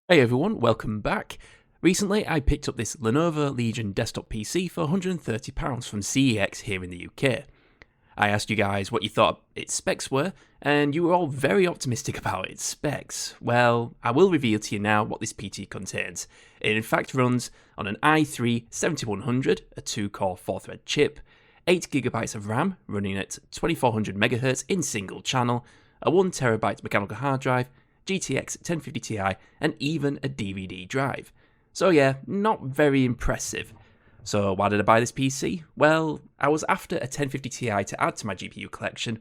Hey everyone, welcome back. Recently I picked up this Lenovo Legion desktop PC for £130 from CEX here in the UK. I asked you guys what you thought its specs were, and you were all very optimistic about its specs. Well, I will reveal to you now what this PC contains. It in fact runs on an i3-7100, a 2-core 4-thread chip, 8GB of RAM running at 2400MHz in single channel, a 1TB mechanical hard drive, GTX 1050 Ti, and even a DVD drive. So yeah, not very impressive. So why did I buy this PC? Well, I was after a 1050 Ti to add to my GPU collection,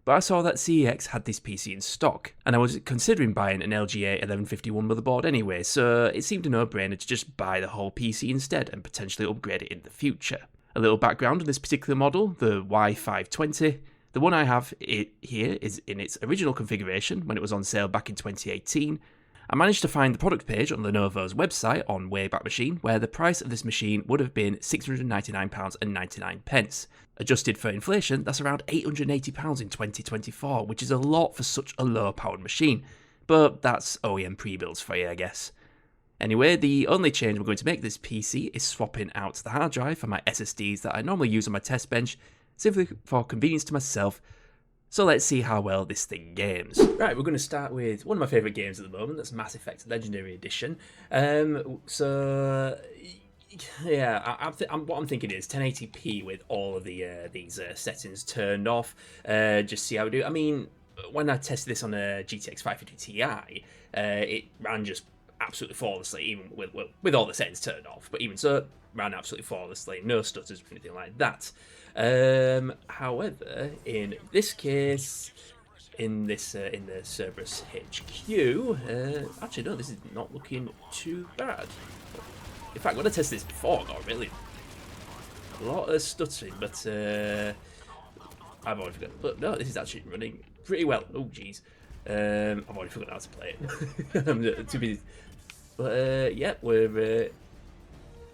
but I saw that CEX had this PC in stock, and I was considering buying an LGA 1151 motherboard anyway, so it seemed a no-brainer to just buy the whole PC instead and potentially upgrade it in the future. A little background on this particular model, the Y520. The one I have here is in its original configuration when it was on sale back in 2018. I managed to find the product page on Lenovo's website on Wayback Machine, where the price of this machine would have been £699.99. Adjusted for inflation, that's around £880 in 2024, which is a lot for such a low-powered machine. But that's OEM pre-builds for you, I guess. Anyway, the only change we're going to make to this PC is swapping out the hard drive for my SSDs that I normally use on my test bench, simply for convenience to myself. So let's see how well this thing games. Right, we're going to start with one of my favourite games at the moment, that's Mass Effect Legendary Edition. So yeah, what I'm thinking is 1080p with all of these settings turned off. Just see how we do. I mean, when I tested this on a GTX 550 Ti, it ran just absolutely flawlessly, even with all the settings turned off. But even so, ran absolutely flawlessly, no stutters or anything like that. However, in this case, in the Cerberus HQ, actually no, this is not looking too bad. In fact, when I tested this before, I got really a lot of stuttering, but I've already forgotten. But no, this is actually running pretty well. Oh jeez, I've already forgotten how to play it. I'm too busy. But yeah, we're.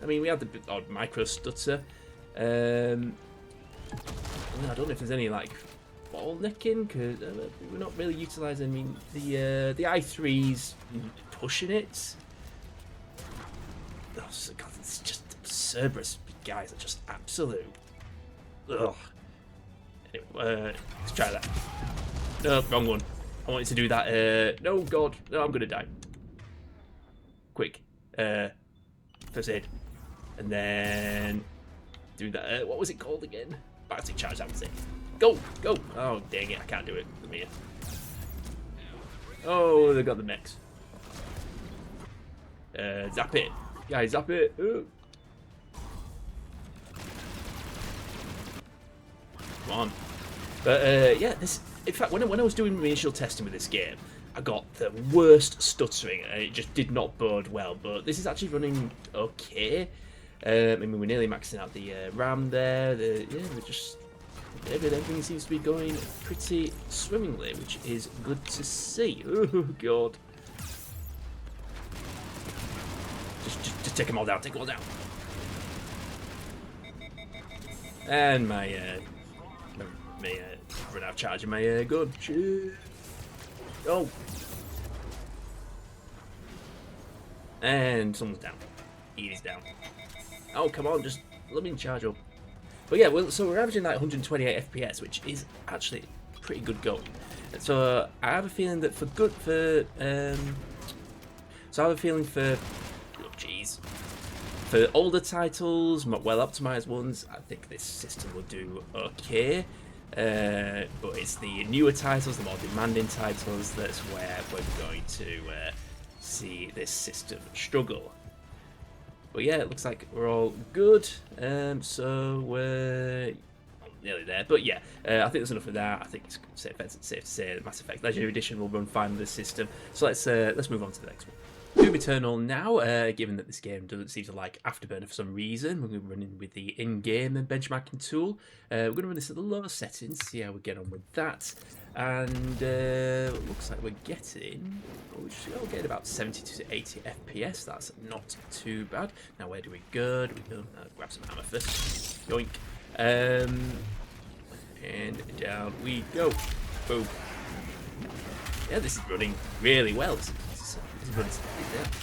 I mean, we had the odd micro stutter. I don't know if there's any like bottlenecking because we're not really utilising. I mean, the i3's pushing it. Oh, God, it's just Cerberus guys are just absolute. Ugh. Anyway, let's try that. No, wrong one. I wanted to do that. No, God, no, I'm gonna die. Quick, first aid, and then do that. What was it called again? Battery charge, that was it. Go, go! Oh, dang it, I can't do it. Come here. Oh, they got the mechs. Zap it. Guys, zap it. Ooh. Come on. But, yeah, this... In fact, when I was doing initial testing with this game, I got the worst stuttering, and it just did not bode well. But this is actually running okay. I mean, we're nearly maxing out the RAM there. Yeah, we're just everything seems to be going pretty swimmingly, which is good to see. Oh God! Just take them all down. Take them all down. And my run out of charge in my gun. Shit. Oh. And someone's down. He is down. Oh, come on, just let me charge up. But yeah, well, so we're averaging like 128 FPS, which is actually pretty good going. So I have a feeling that for older titles, well optimized ones, I think this system will do okay. But it's the newer titles, the more demanding titles, that's where we're going to see this system struggle. But yeah, it looks like we're all good, so we're nearly there. But yeah, I think there's enough of that. I think it's safe to say that Mass Effect Legendary Edition will run fine with this system. So let's move on to the next one. Doom Eternal now, given that this game doesn't seem to like Afterburner for some reason, we're going to run in with the in-game benchmarking tool. We're going to run this at the lower settings, see how we get on with that. And it looks like we're getting about 70 to 80 FPS. That's not too bad. Now where do we go? Grab some hammer first. Yoink. And down we go. Boom. Yeah, this is running really well. This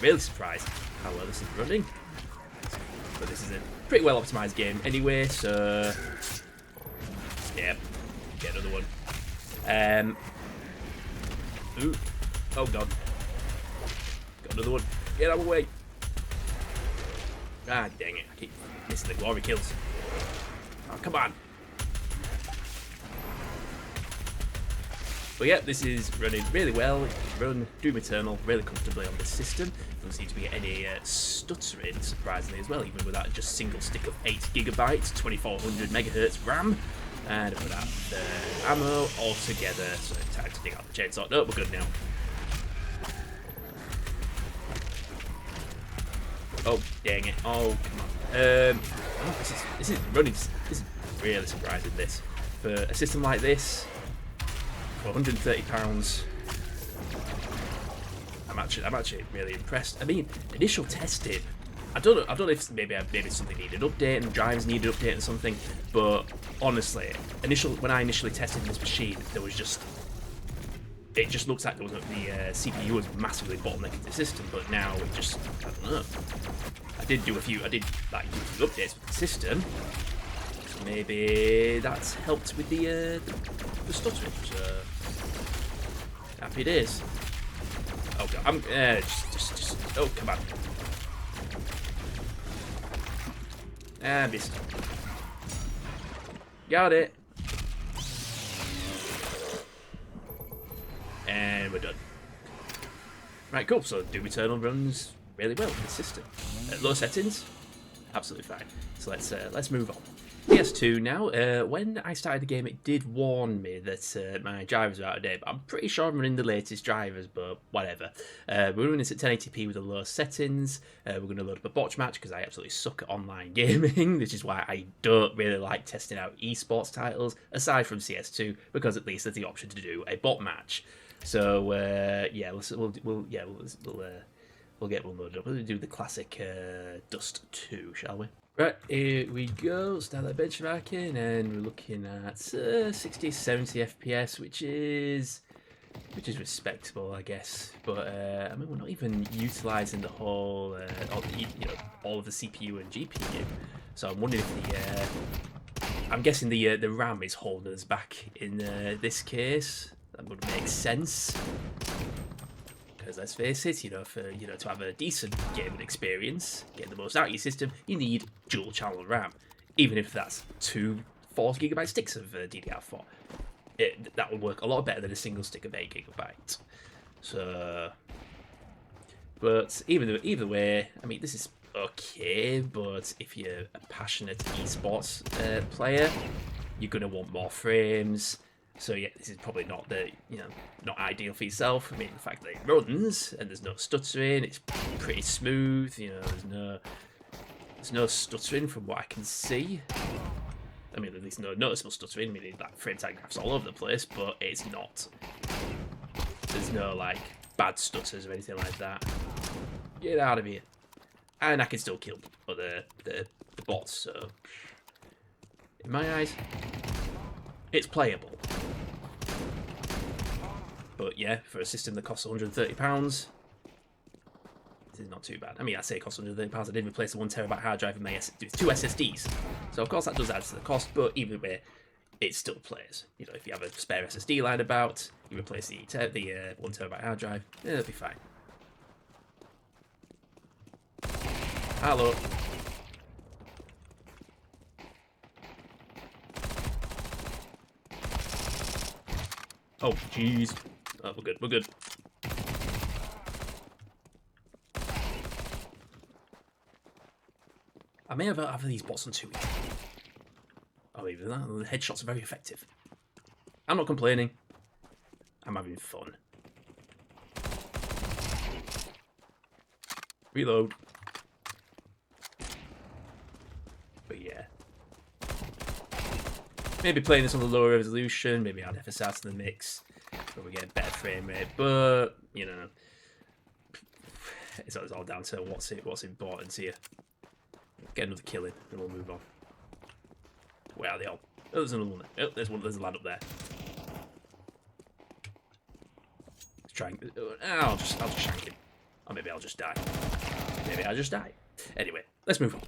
really surprised how well this is running. But this is a pretty well optimized game anyway, so yeah, get another one. Ooh, oh god, got another one. Get out of the way. Ah, dang it, I keep missing the glory kills. Oh, come on. But yeah, this is running really well. It can run Doom Eternal really comfortably on this system. Doesn't seem to be any stuttering, surprisingly, as well, even without just single stick of 8GB, 2400 MHz RAM. And without the ammo altogether. So time to dig out the chainsaw. No, we're good now. Oh, dang it. Oh, come on. Oh, this is running. This is really surprising, this. For a system like this, for £130, I'm actually really impressed. I mean, initial testing, I don't know if maybe something needed update and drivers needed update or something, but honestly, when I initially tested this machine, it just looks like the CPU was massively bottlenecking the system, but now it just, I don't know. I did do a few updates with the system, so maybe that's helped with the stuttering. So happy days. Oh god, I'm just oh come on. Ah, missed. Got it. And we're done. Right, cool. So Doom Eternal runs really well in the system. At low settings, absolutely fine. So let's move on. PS2 now. When I started the game, it did warn me that my drivers are out of date, but I'm pretty sure I'm running the latest drivers, but whatever. We're running this at 1080p with the low settings. We're going to load up a botch match because I absolutely suck at online gaming, which is why I don't really like testing out esports titles, aside from CS2, because at least there's the option to do a bot match. So yeah, we'll get one loaded up. We'll do the classic Dust 2, shall we? Right, here we go. Start that benchmarking, and we're looking at 60, 70 FPS, which is respectable, I guess. But I mean, we're not even utilizing the whole, all of the CPU and GPU. So I'm wondering if I'm guessing the RAM is holding us back in this case. That would make sense. Because let's face it, to have a decent gaming experience, get the most out of your system, you need dual channel RAM. Even if that's 2 4GB sticks of DDR4. That would work a lot better than a single stick of 8GB. So, but either way, I mean, this is okay, but if you're a passionate esports player, you're going to want more frames. So yeah, this is probably not not ideal for yourself. I mean, the fact that it runs and there's no stuttering, it's pretty smooth. There's no stuttering from what I can see. I mean, at least no noticeable stuttering. I mean, like frame time graphs all over the place, but it's not. There's no like bad stutters or anything like that. Get out of here. And I can still kill the bots. So in my eyes, it's playable. But yeah, for a system that costs £130, this is not too bad. I mean, I say it costs £130. I did replace the 1TB hard drive with with 2 SSDs. So of course that does add to the cost, but either way, it still plays. If you have a spare SSD lying about, you replace the 1TB hard drive, it'll be fine. Hello. Oh, jeez. Oh, we're good, we're good. I may have these bots on 2 weeks. Oh, even that, the headshots are very effective. I'm not complaining. I'm having fun. Reload. But yeah. Maybe playing this on the lower resolution, maybe add FSR to the mix, where we get a better frame rate, but, it's all down to what's important here. Get another kill in, and we'll move on. Where are they all? Oh, there's another one there. Oh, there's a lad up there. Let's try and... I'll just shank him. Or maybe I'll just die. Maybe I'll just die. Anyway, let's move on.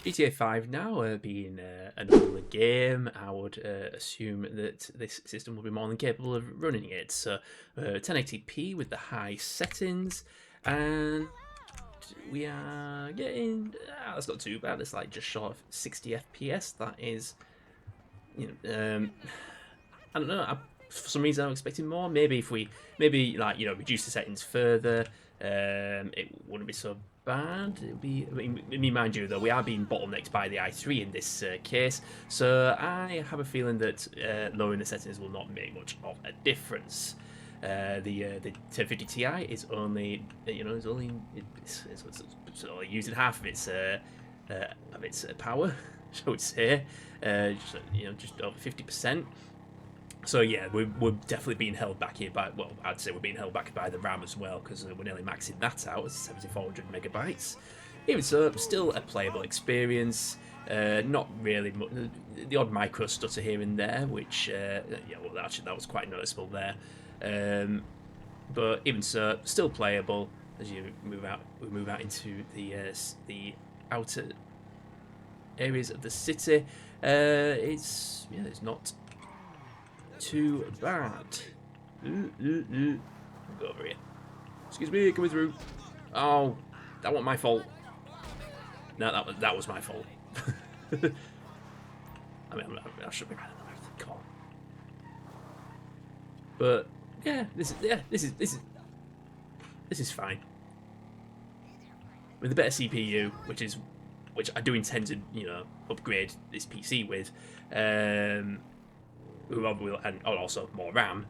GTA 5 now being an older game, I would assume that this system will be more than capable of running it. So 1080p with the high settings, and we are getting, that's not too bad, it's like just short of 60 FPS. That is, you know, I don't know, for some reason I'm expecting more. Maybe if we, like, you know, reduce the settings further, it wouldn't be so bad. It would be, I mean, mind you though, we are being bottlenecked by the i3 in this case, so I have a feeling that lowering the settings will not make much of a difference. The 1050 Ti is only, you know, it's only using half of its power, shall we say, you know, just over 50%. So yeah, we're definitely being held back here by, well, I'd say we're being held back by the RAM as well, because we're nearly maxing that out at 7400 megabytes. Even so, still a playable experience. Not really much, the odd micro stutter here and there, which yeah, well, actually that was quite noticeable there. But even so, still playable as you move out. We move out into the outer areas of the city. It's not too bad. Go over here. Excuse me, coming through. Oh, that wasn't my fault. No, that was my fault. I mean, I should be right on the call. But yeah, this is fine. With a better CPU, which I do intend to, you know, upgrade this PC with, and also more RAM,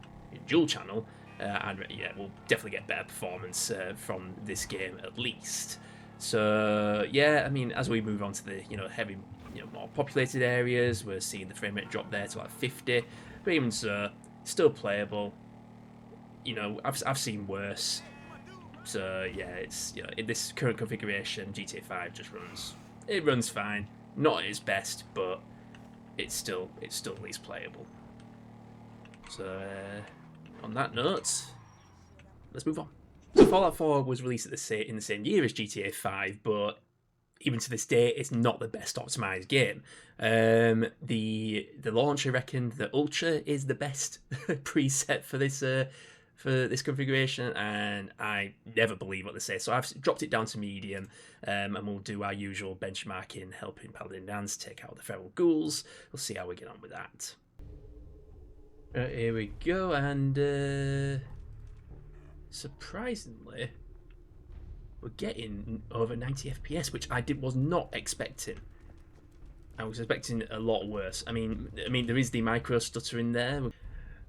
dual channel, and yeah, we'll definitely get better performance from this game at least. So yeah, I mean, as we move on to the, you know, heavy, you know, more populated areas, we're seeing the frame rate drop there to like 50, but even so, still playable. You know, I've seen worse. So yeah, it's, you know, in this current configuration, GTA 5 just runs fine. Not at its best, but it's still at least playable. So on that note, let's move on. So Fallout 4 was released in the same year as GTA 5, but even to this day, it's not the best optimized game. The launch, I reckon, the Ultra is the best preset for this configuration, and I never believe what they say. So I've dropped it down to medium, and we'll do our usual benchmarking, helping Paladin Dance take out the feral ghouls. We'll see how we get on with that. Here we go, and surprisingly, we're getting over 90 FPS, which I was not expecting. I was expecting a lot worse. I mean, there is the micro stutter in there. We're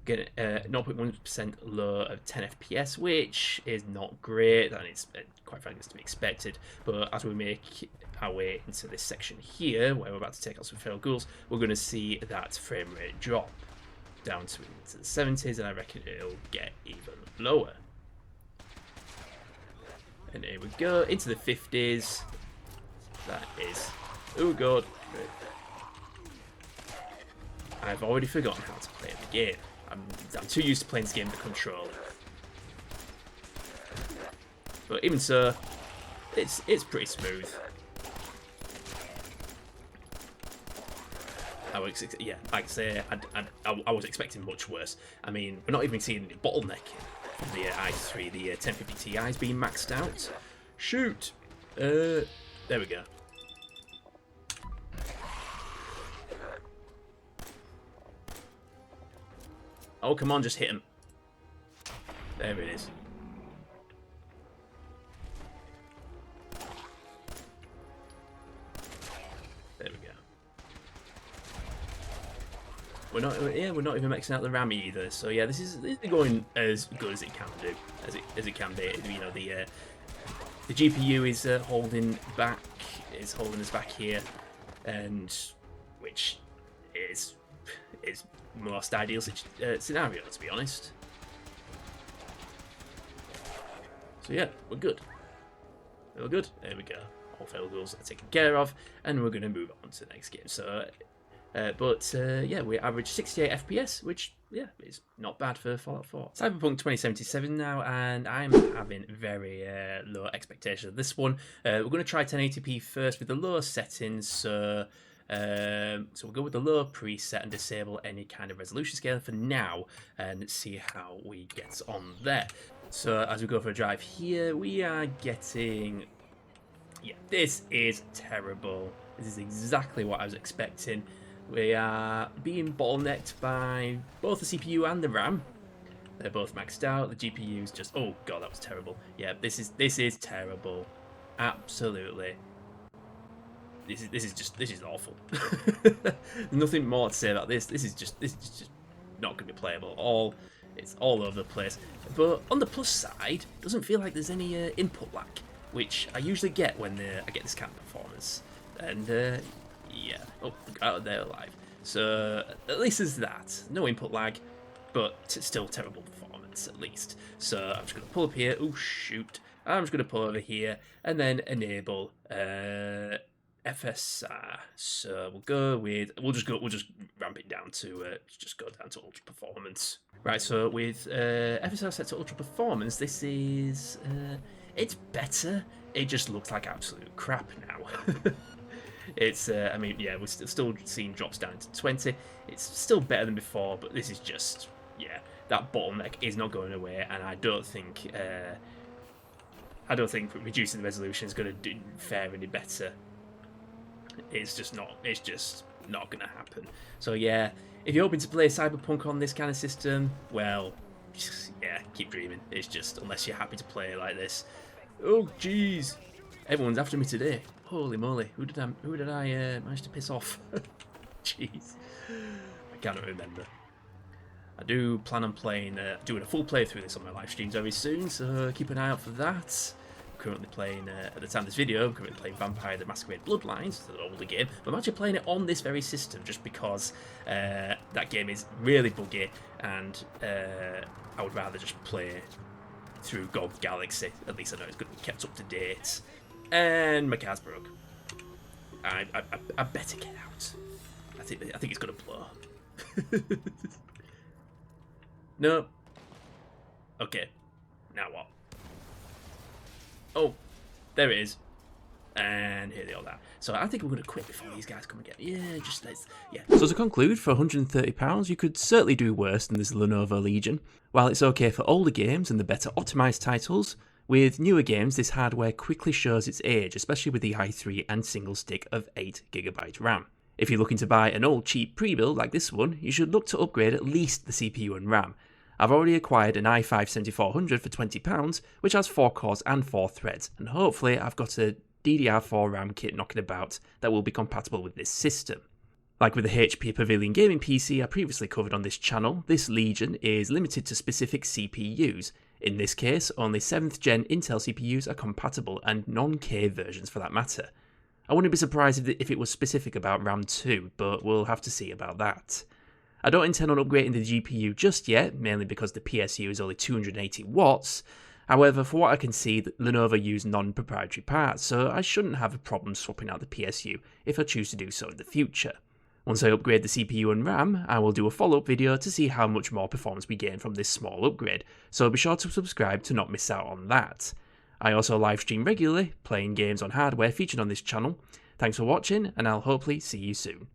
getting 0.1% low of 10 FPS, which is not great, and it's quite frankly it's to be expected. But as we make our way into this section here, where we're about to take out some feral ghouls, we're going to see that frame rate drop down to into the 70s, and I reckon it'll get even lower. And here we go, into the 50s. That is, oh god, I've already forgotten how to play the game. I'm too used to playing this game with the controller. But even so, it's pretty smooth. Yeah, like I say, I was expecting much worse. I mean, we're not even seeing any bottlenecking from the i3. The 1050 Ti is being maxed out. Shoot! There we go. Oh, come on, just hit him. There it is. There we go. We're not even maxing out the RAM either. So yeah, this is going as good as it can do, as it can be. You know, the GPU is holding us back here, and which is most ideal scenario, to be honest. So yeah, we're good. We're good. There we go. All failed goals are taken care of, and we're going to move on to the next game. So Yeah, we average 68 FPS, which, yeah, is not bad for Fallout 4. Cyberpunk 2077 now, and I'm having very low expectations of this one. We're going to try 1080p first with the lower settings, so we'll go with the low preset and disable any kind of resolution scale for now, and see how we get on there. So as we go for a drive here, we are getting... Yeah, this is terrible. This is exactly what I was expecting. We are being bottlenecked by both the CPU and the RAM. They're both maxed out. The GPU's just... Oh god, that was terrible. Yeah, this is terrible. Absolutely. This is awful. Nothing more to say about this. This is just not going to be playable. It's all over the place. But on the plus side, it doesn't feel like there's any input lag, which I usually get when I get this kind of performance. And yeah, oh, out of there alive. So at least there's that. No input lag, but still terrible performance at least. So I'm just gonna pull up here. Oh shoot! I'm just gonna pull over here and then enable FSR. So we'll just ramp it down to just go down to ultra performance. Right. So with FSR set to ultra performance, this is it's better. It just looks like absolute crap now. It's, I mean, yeah, we're still seeing drops down to 20. It's still better than before, but this is just, yeah, that bottleneck is not going away, and I don't think reducing the resolution is going to fare any better. It's just not going to happen. So yeah, if you're hoping to play Cyberpunk on this kind of system, well, yeah, keep dreaming. It's just, unless you're happy to play like this. Oh jeez, everyone's after me today. Holy moly, who did I manage to piss off? Jeez, I cannot remember. I do plan on doing a full playthrough of this on my live streams very soon, so keep an eye out for that. I'm currently playing, at the time of this video, I'm currently playing Vampire the Masquerade Bloodlines, the older game, but I'm actually playing it on this very system just because that game is really buggy, and I would rather just play through GOG Galaxy. At least I know it's going to be kept up to date. And my car's broke. I better get out. I think it's gonna blow. No. Okay. Now what? Oh, there it is. And here they all are. So I think we're gonna quit before these guys come again. Yeah, yeah. So to conclude, for £130, you could certainly do worse than this Lenovo Legion. While it's okay for older games and the better optimized titles, with newer games, this hardware quickly shows its age, especially with the i3 and single stick of 8GB RAM. If you're looking to buy an old cheap pre-build like this one, you should look to upgrade at least the CPU and RAM. I've already acquired an i5-7400 for £20, which has 4 cores and 4 threads, and hopefully I've got a DDR4 RAM kit knocking about that will be compatible with this system. Like with the HP Pavilion gaming PC I previously covered on this channel, this Legion is limited to specific CPUs. In this case, only 7th gen Intel CPUs are compatible, and non-K versions for that matter. I wouldn't be surprised if it was specific about RAM too, but we'll have to see about that. I don't intend on upgrading the GPU just yet, mainly because the PSU is only 280 watts. However, for what I can see, Lenovo use non-proprietary parts, so I shouldn't have a problem swapping out the PSU if I choose to do so in the future. Once I upgrade the CPU and RAM, I will do a follow-up video to see how much more performance we gain from this small upgrade, so be sure to subscribe to not miss out on that. I also live stream regularly, playing games on hardware featured on this channel. Thanks for watching, and I'll hopefully see you soon.